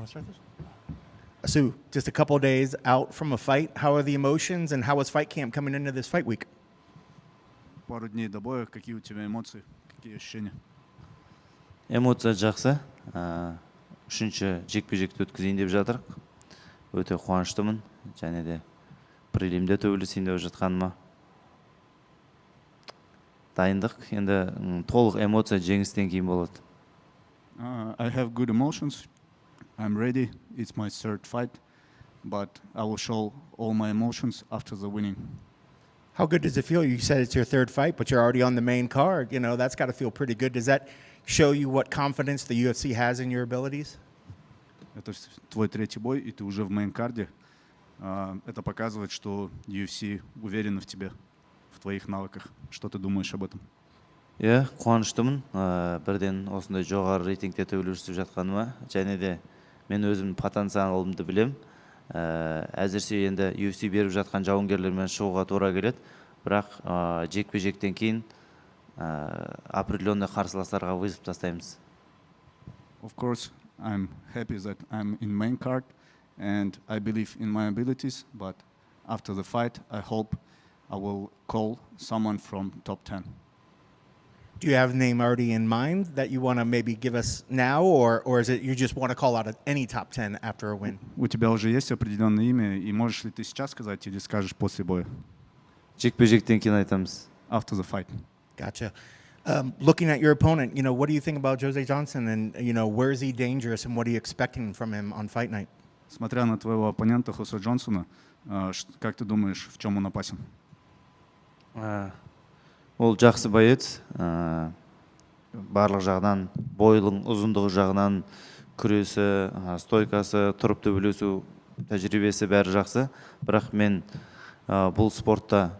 want to start this? Sue, just a couple of days out from a fight. How are the emotions and how was fight camp coming into this fight week? Пару дней до боя. Какие у тебя эмоции? Какие ощущения? Эмоция жақсы. Үшінші жекпе-жекті өткізейін деп жатырық. Өте қуаныштымын. Және де прелимде төбелесейін деп жатқаныма. Дайындық. Енді толық эмоция жеңістен кейін болады. I have good emotions. I'm ready. It's my third fight, but I will show all my emotions after the winning. How good does it feel? You said it's your third fight, but you're already on the main card. You know, that's got to feel pretty good. Does that show you what confidence the UFC has in your abilities? Это твой третий бой, и ты уже в мейн-карде. Это показывает, что UFC уверена в тебе, в твоих навыках. Что ты думаешь об этом? Иә, қуаныштымын. Бірден осындай жоғары рейтингте төбелесіп жатқаныма. Және де мен өзімнің потенциалымды білем. Әзірше енді UFC беріп жатқан жауынгерлермен шығуға тура келеді. Бірақ жекпе-жектен кейін определенный қарсыластарға вызов тастаймыз. Of course, I'm happy that I'm in main card and I believe in my abilities, but after the fight, I hope I will call someone from top 10. Do you have a name already in mind that you want to maybe give us now, or is it you just want to call out any top 10 after a win? У тебя уже есть определенное имя, и можешь ли ты сейчас сказать или скажешь после боя? Жекпе-жектен кейін айтамыз. After the fight. Gotcha. Looking at your opponent, you know, what do you think about Jose Johnson, and you know, where is he dangerous, and what are you expecting from him on fight night? Смотря на твоего оппонента Хосе Джонсона, как ты думаешь, в чем он опасен? Ол жақсы боец. Барлық жағынан, бойлың ұзындығы жағынан, күресі, стойкасы, тұрып төбелесу тәжірибесі бәрі жақсы. Бірақ мен бұл спортта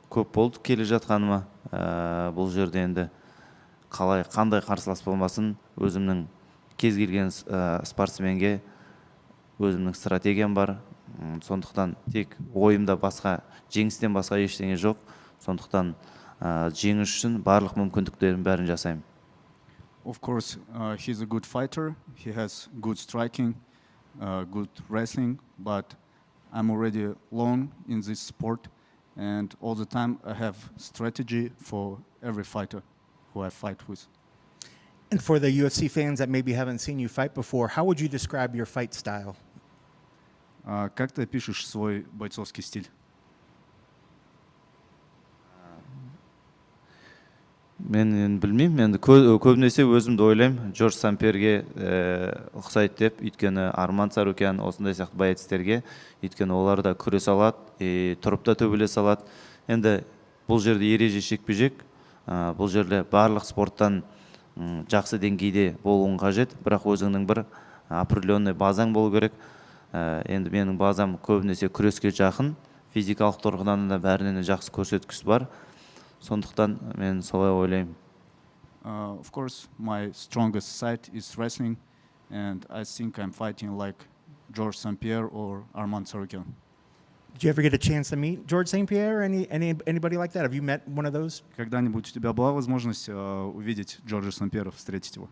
көп болды келе жатқаныма. Бұл жерде енді қандай қарсылас болмасын, өзімнің кез келген спортсменге өзімнің стратегиям бар. Сондықтан тек ойымда басқа, жеңістен басқа ештеңе жоқ. Сондықтан жеңіс үшін барлық мүмкіндіктерін бәрін жасаймын. Of course, he's a good fighter. He has good striking, good wrestling, but I'm already long in this sport, and all the time I have strategy for every fighter who I fight with. And for the UFC fans that maybe haven't seen you fight before, how would you describe your fight style? Как ты опишешь свой бойцовский стиль? Мен білмеймін, енді көбінесе өзімді ойлаймын, Джордж Сан-Пьерге ұқсайды деп, өйткені Арман Царукян осындай сияқты боецтерге, өйткені олар да күрес алады, тұрып та төбелесе алады. Енді бұл жерде ереже жекпе-жек, бұл жерде барлық спорттан жақсы деңгейде болуың қажет, бірақ өзіңнің бір определенный базаң болу керек. Енді менің базам көбінесе күреске жақын, физикалық тұрғыдан да бәрінен жақсы көрсеткіш бар. Сондықтан мен солай ойлаймын. Of course, my strongest side is wrestling, and I think I'm fighting like George St. Pierre or Arman Tsarukyan. Did you ever get a chance to meet George St. Pierre? Anybody like that? Have you met one of those? Когда-нибудь у тебя была возможность увидеть Джорджа St. Pierre, встретить его?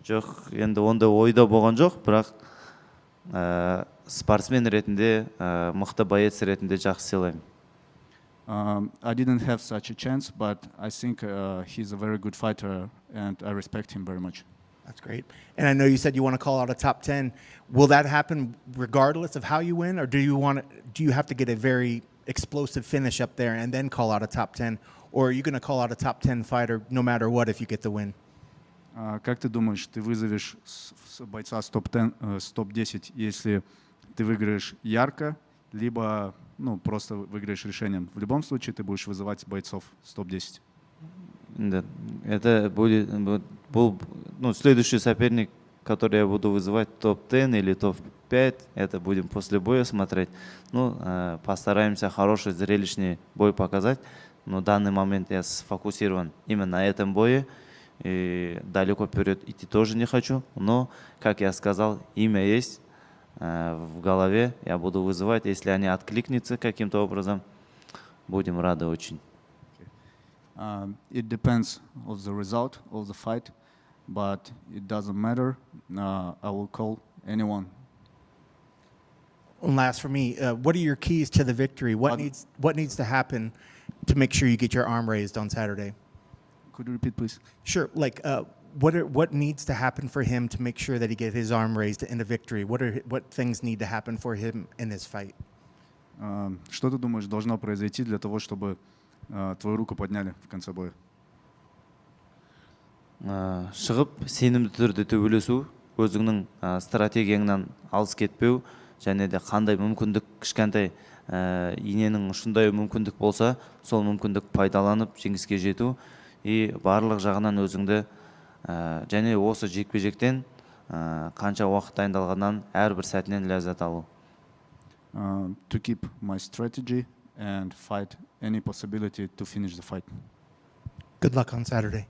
Жоқ, енді онда ойда болған жоқ, бірақ спортсмен ретінде, мықты боец ретінде жақсы сыйлаймын. I didn't have such a chance, but I think he's a very good fighter, and I respect him very much. That's great. And I know you said you want to call out a top 10. Will that happen regardless of how you win, or do you have to get a very explosive finish up there and then call out a top 10, or are you going to call out a top 10 fighter no matter what if you get the win? Как ты думаешь, ты вызовешь бойца с топ-10, если ты выиграешь ярко, либо просто выиграешь решением? В любом случае ты будешь вызывать бойцов с топ-10. Это будет, следующий соперник, который я буду вызывать топ-10 или топ-5, это будем после боя смотреть. Постараемся хороший зрелищный бой показать, но в данный момент я сфокусирован именно на этом бое. И далеко вперед идти тоже не хочу, но, как я сказал, имя есть в голове, я буду вызывать, если они откликнутся каким-то образом, будем рады очень. It depends on the result of the fight, but it doesn't matter. I will call anyone. And last for me, what are your keys to the victory? What needs to happen to make sure you get your arm raised on Saturday? Could you repeat, please? Sure. Like, what needs to happen for him to make sure that he get his arm raised in the victory? What things need to happen for him in this fight? Что ты думаешь должно произойти для того, чтобы твою руку подняли в конце боя? Шығып сенімді түрде төбелесу, өзіңнің стратегияңнан алыс кетпеу, және де қандай мүмкіндік кішкентай иненің ұшындай мүмкіндік болса, сол мүмкіндік пайдаланып жеңіске жету, барлық жағынан өзіңді және осы жекпе-жектен қанша уақыт дайындалғаннан әрбір сәтінен ләззат алу. To keep my strategy and fight any possibility to finish the fight. Good luck on Saturday.